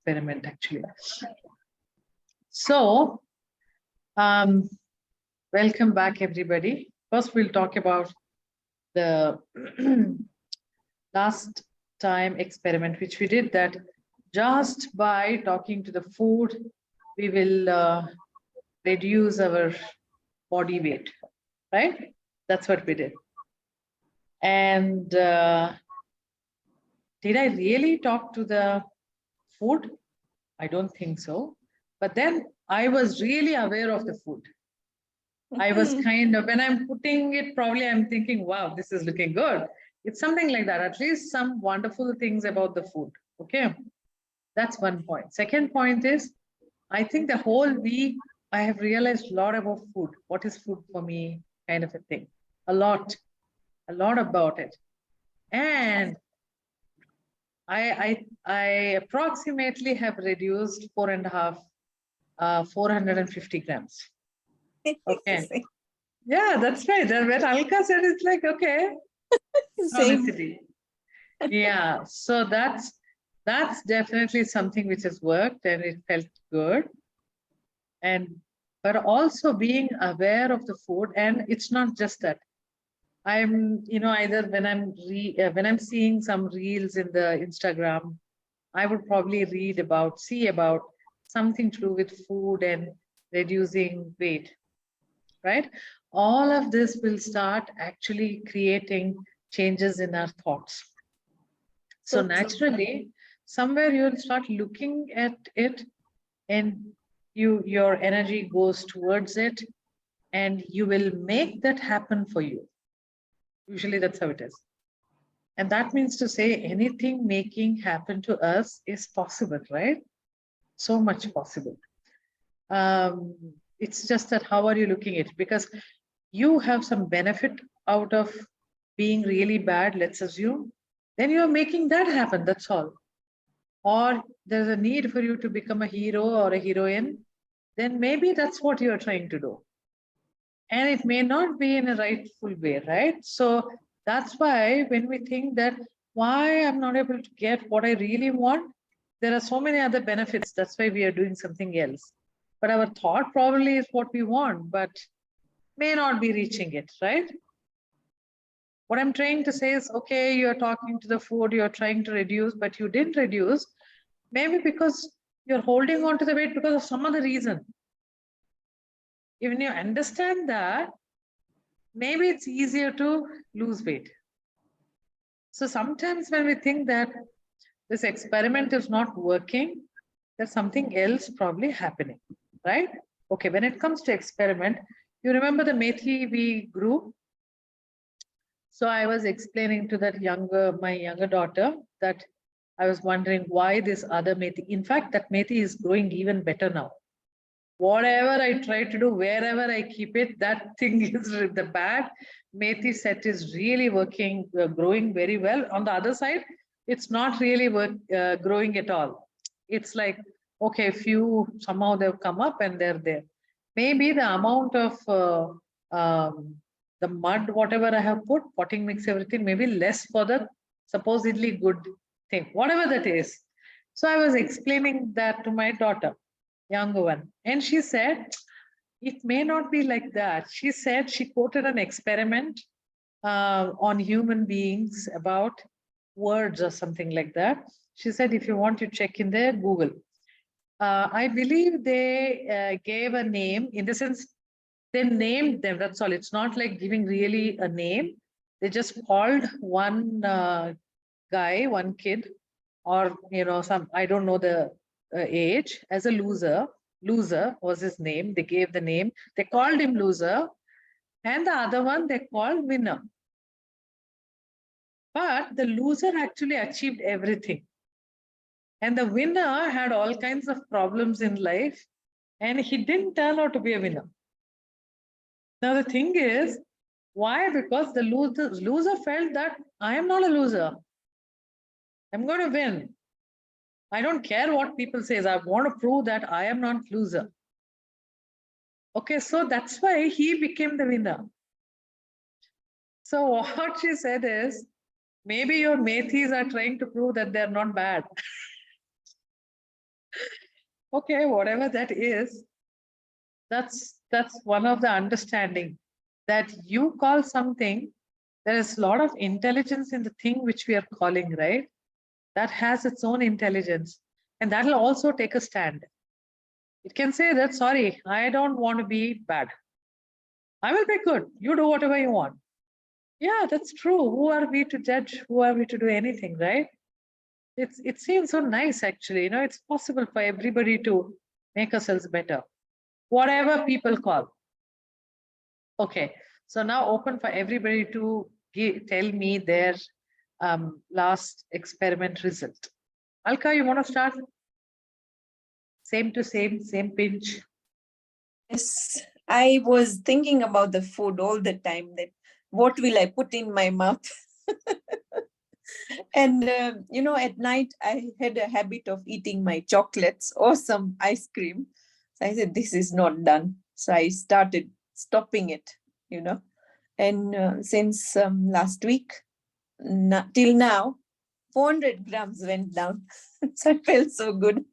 experiment actually. So, welcome back everybody. First, we'll talk about the last time experiment which we did, that just by talking to the food, we will reduce our body weight, right? That's what we did. And did I really talk to the food? I don't think so. But then I was really aware of the food. I was kind of, when I'm putting it, probably I'm thinking, wow, this is looking good. It's something like that, at least some wonderful things about the food. Okay, that's one point. Second point is, I think the whole week I have realized a lot about food. What is food for me, kind of a thing. A lot about it. And I approximately have reduced 450 grams. Okay. Yeah, that's right. When Alka said, it's like, okay. Same. Yeah, so that's definitely something which has worked and it felt good. And but also being aware of the food, and it's not just that. I'm, either when I'm seeing some reels in the Instagram, I would probably see about something to do with food and reducing weight, right? All of this will start actually creating changes in our thoughts. So naturally, somewhere you'll start looking at it and your energy goes towards it and you will make that happen for you. Usually that's how it is. And that means to say anything making happen to us is possible, right? So much possible. It's just that how are you looking at it? Because you have some benefit out of being really bad, let's assume, then you're making that happen, that's all. Or there's a need for you to become a hero or a heroine, then maybe that's what you're trying to do. And it may not be in a rightful way, right? So that's why when we think that why I'm not able to get what I really want, there are so many other benefits. That's why we are doing something else. But our thought probably is what we want, but may not be reaching it, right? What I'm trying to say is, okay, you're talking to the food, you're trying to reduce, but you didn't reduce, maybe because you're holding on to the weight because of some other reason. Even you understand that, maybe it's easier to lose weight. So sometimes when we think that this experiment is not working, there's something else probably happening, right? Okay, when it comes to experiment, you remember the methi we grew? So I was explaining to my younger daughter that I was wondering why this other methi. In fact, that methi is growing even better now. Whatever I try to do, wherever I keep it, that thing is the bad methi set is really working, growing very well. On the other side, it's not really growing at all. It's like, okay, somehow they've come up and they're there. Maybe the amount of the mud, whatever I have put, potting mix, everything, maybe less for the supposedly good thing, whatever that is. So I was explaining that to my daughter, younger one, and she said, it may not be like that. She said, she quoted an experiment on human beings about words or something like that. She said, if you want to check in there, Google. I believe they gave a name, in the sense, they named them, that's all. It's not like giving really a name. They just called one guy, one kid, or, I don't know the age, as a loser. Loser was his name. They gave the name. They called him loser. And the other one they called winner. But the loser actually achieved everything. And the winner had all kinds of problems in life. And he didn't turn out to be a winner. Now, the thing is, why? Because the loser felt that I am not a loser. I'm going to win. I don't care what people say. I want to prove that I am not loser. Okay, so that's why he became the winner. So what she said is, maybe your methis are trying to prove that they're not bad. Okay, whatever that is, that's one of the understanding that you call something. There is a lot of intelligence in the thing which we are calling, right? That has its own intelligence, and that will also take a stand. It can say that, sorry, I don't want to be bad. I will be good. You do whatever you want. Yeah, that's true. Who are we to judge? Who are we to do anything, right? It seems so nice, actually. It's possible for everybody to make ourselves better, whatever people call. Okay, so now open for everybody to tell me their last experiment result. Alka, you want to start? Same to same pinch. Yes, I was thinking about the food all the time, that what will I put in my mouth? And, at night I had a habit of eating my chocolates or some ice cream. So I said, this is not done. So I started stopping it, And since last week, till now, 400 grams went down. So I felt so good.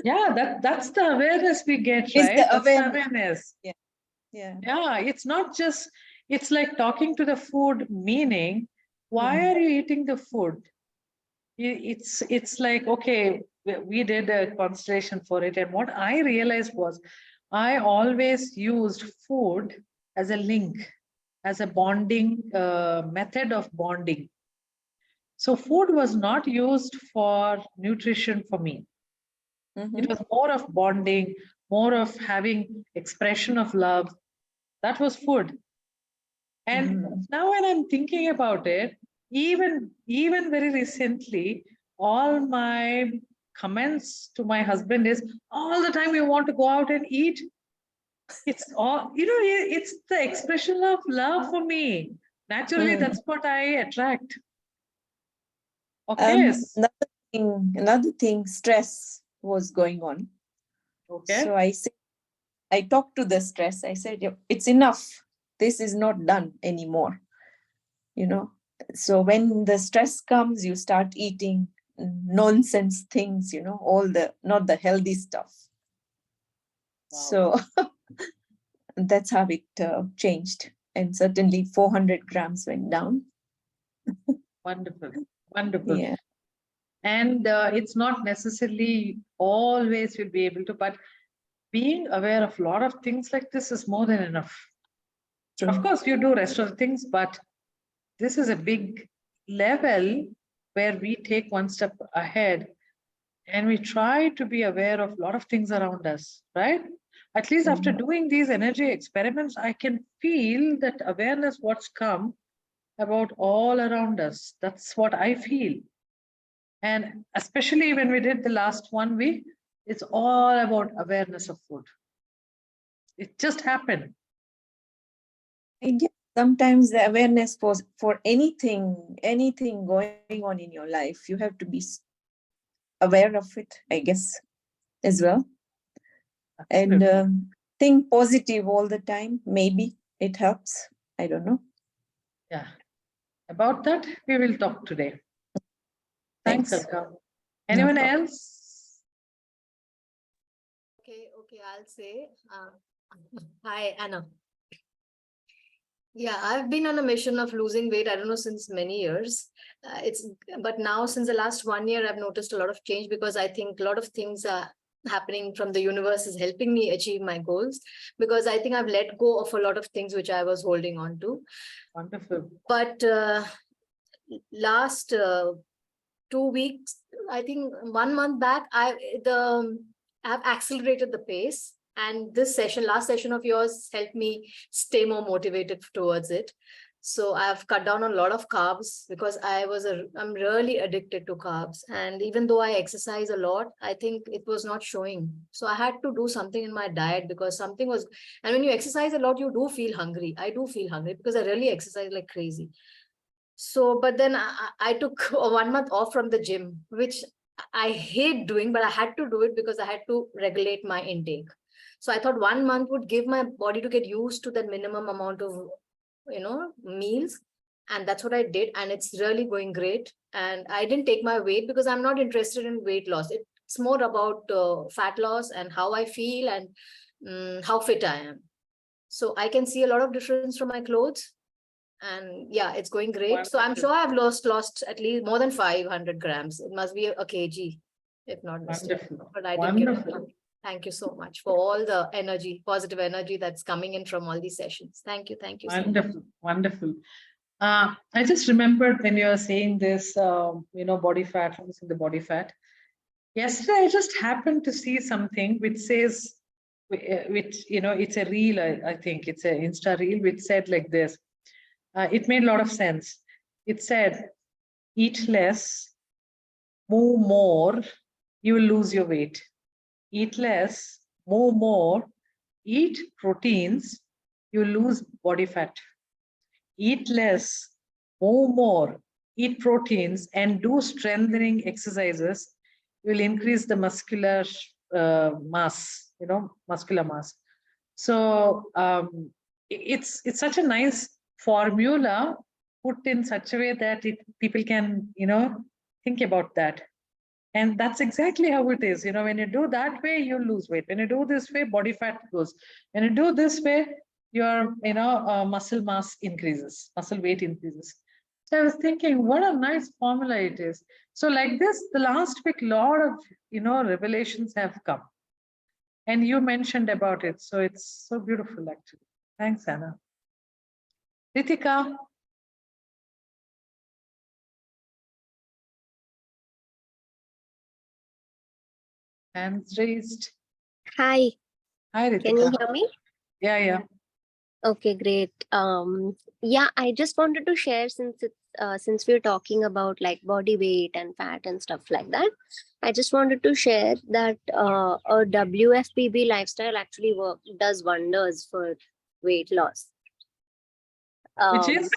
Yeah, that's the awareness we get, It's right? the That's the awareness. awareness. Yeah. Yeah, it's not just, it's like talking to the food, meaning, why are you eating the food? It's like, okay, we did a constellation for it. And what I realized was I always used food as a link, as a bonding method of bonding. So food was not used for nutrition for me. It was more of bonding, more of having expression of love. That was food. And now when I'm thinking about it, even very recently, all my comments to my husband is, all the time you want to go out and eat. It's all, it's the expression of love for me. Naturally, that's what I attract. Okay. Another thing, stress was going on. Okay. So I talked to the stress. I said, it's enough. This is not done anymore. So when the stress comes, you start eating nonsense things, not the healthy stuff. Wow. So that's how it changed. And certainly 400 grams went down. Wonderful. Wonderful. Yeah. And it's not necessarily always you'll be able to, but being aware of a lot of things like this is more than enough. True. Of course, you do rest of the things, but this is a big level where we take one step ahead and we try to be aware of a lot of things around us, right? At least after doing these energy experiments, I can feel that awareness what's come about all around us. That's what I feel. And especially when we did the last 1 week, it's all about awareness of food. It just happened. I guess sometimes the awareness for anything going on in your life, you have to be aware of it, I guess, as well. Absolutely. And think positive all the time. Maybe it helps. I don't know. Yeah. About that, we will talk today. Thanks, Alka. Anyone else? Okay, I'll say. Hi, Anna. Yeah, I've been on a mission of losing weight, I don't know, since many years. But now since the last 1 year, I've noticed a lot of change because I think a lot of things are happening from the universe is helping me achieve my goals, because I think I've let go of a lot of things which I was holding on to. Wonderful. But last 2 weeks, I think 1 month back, I've accelerated the pace. And this last session of yours helped me stay more motivated towards it. So I've cut down on a lot of carbs because I'm really addicted to carbs. And even though I exercise a lot, I think it was not showing. So I had to do something in my diet because something was, and when you exercise a lot, you do feel hungry. I do feel hungry because I really exercise like crazy. So, but then I took 1 month off from the gym, which I hate doing, but I had to do it because I had to regulate my intake. So I thought 1 month would give my body to get used to that minimum amount of, meals. And that's what I did. And it's really going great. And I didn't take my weight because I'm not interested in weight loss. It's more about fat loss and how I feel and how fit I am. So I can see a lot of difference from my clothes. And yeah, it's going great. So I'm Wonderful. sure I've lost at least more than 500 grams. It must be a kg, if not mistaken. Wonderful. But I didn't get it. Wonderful. Thank you so much for all the energy, positive energy that's coming in from all these sessions. Thank you. Thank you so much. Wonderful. Wonderful. I just remembered when you were saying this, body fat, losing the body fat. Yesterday, I just happened to see something which says, it's a reel, I think it's an Insta reel, which said like this. It made a lot of sense. It said, eat less, move more, you will lose your weight. Eat less, move more, eat proteins, you lose body fat. Eat less, move more, eat proteins, and do strengthening exercises. You will increase the muscular mass, muscular mass. So it's such a nice formula put in such a way that people can, think about that. And that's exactly how it is. When you do that way, you lose weight. When you do this way, body fat goes. When you do this way, your muscle mass increases, muscle weight increases. So I was thinking, what a nice formula it is. So like this, the last week, a lot of revelations have come, and you mentioned about it. So it's so beautiful, actually. Thanks, Anna. Ritika. Hands raised. Hi, Hi, Ritika. can you hear me? Yeah. Okay, great. Yeah, I just wanted to share since we're talking about like body weight and fat and stuff like that. I just wanted to share that a WFPB lifestyle actually does wonders for weight loss. Which is?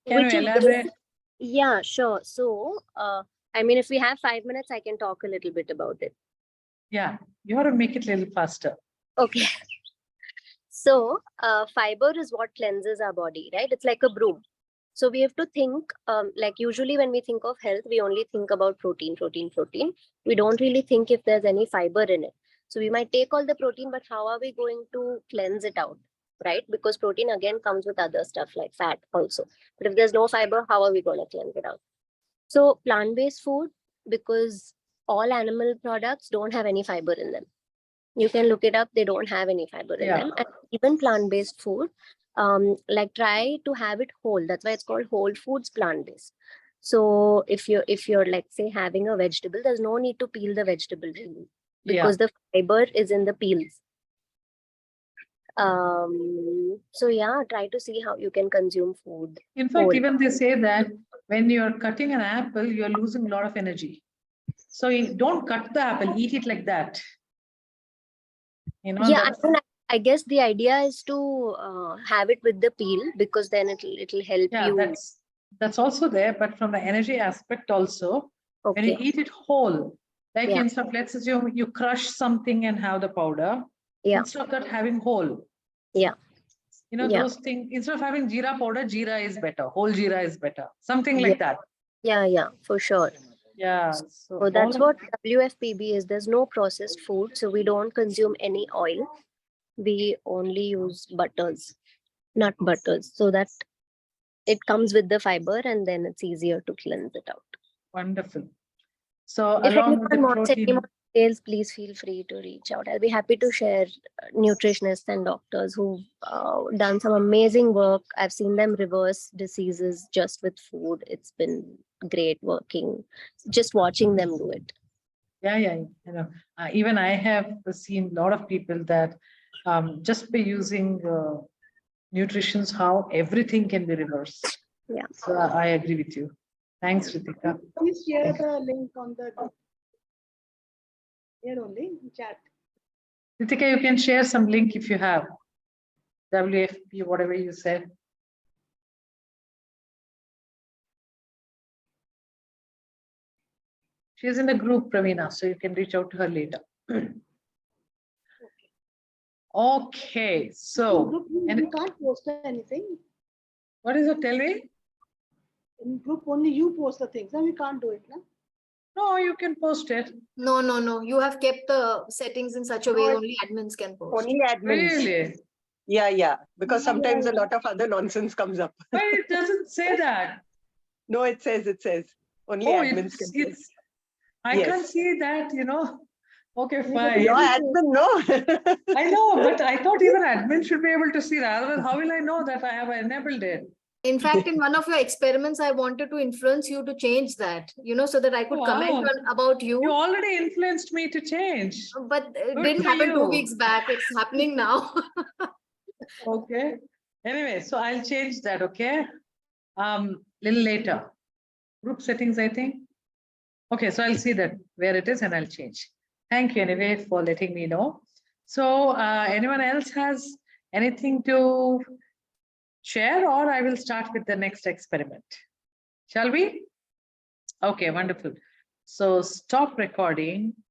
Can Which you is elaborate? Yeah, sure. So, I mean, if we have 5 minutes, I can talk a little bit about it. Yeah, you have to make it a little faster. Okay. So, fiber is what cleanses our body, right? It's like a broom. So we have to think, like usually when we think of health, we only think about protein. We don't really think if there's any fiber in it. So we might take all the protein, but how are we going to cleanse it out, right? Because protein again comes with other stuff like fat also. But if there's no fiber, how are we going to cleanse it out? So plant-based food, because all animal products don't have any fiber in them. You can look it up, they don't have any fiber in them. And even plant-based food, like try to have it whole. That's why it's called whole foods plant-based. So if you're like say having a vegetable, there's no need to peel the vegetable really, because the fiber is in the peels. So yeah, try to see how you can consume food. In fact, even they say that when you're cutting an apple, you're losing a lot of energy. So you don't cut the apple, eat it like that. Yeah, I guess the idea is to have it with the peel, because then it'll help you. That's also there, but from the energy aspect also, when you eat it whole, like instead of, let's assume you crush something and have the powder, instead of having whole. Those things, instead of having jeera powder, jeera is better. Whole jeera is better. Something like that. Yeah, for sure. Yeah. So that's what WFPB is. There's no processed food, so we don't consume any oil. We only use butters, nut butters, so that it comes with the fiber and then it's easier to cleanse it out. Wonderful. So if along with the anyone wants protein, any more details, please feel free to reach out. I'll be happy to share nutritionists and doctors who've done some amazing work. I've seen them reverse diseases just with food. It's been great working, just watching them do it. Yeah. Even I have seen a lot of people that just by using nutrition, how everything can be reversed. Yeah. So I agree with you. Thanks, Ritika. Please share the link on the here only in chat. Ritika, you can share some link if you have. WFP, whatever you said. She's in the group, Pravina, so you can reach out to her later. Okay, so and you can't post anything. What is it? Tell me. In group only you post the things. Now we can't do it, no? No, you can post it. No, no, no. You have kept the settings in such a No, way it- only admins can post. Only admins. Really? Yeah. Because Oh, sometimes a wow. lot of other nonsense comes up. But it doesn't say that. No, it says. Only Oh, admins can post. it's, I Yes. can't see that, you know. Okay, You're fine. admin, no? I know, but I thought even admin should be able to see that. Otherwise, how will I know that I have enabled it? In fact, in one of your experiments, I wanted to influence you to change that, so that I could comment Wow. on about You you. already influenced me to change. But it Good didn't for happen 2 you. weeks back. It's happening now. Okay. Anyway, so I'll change that, okay? Little later. Group settings, I think. Okay, so I'll see that where it is and I'll change. Thank you anyway for letting me know. So anyone else has anything to share, or I will start with the next experiment? Shall we? Okay, wonderful. So stop recording.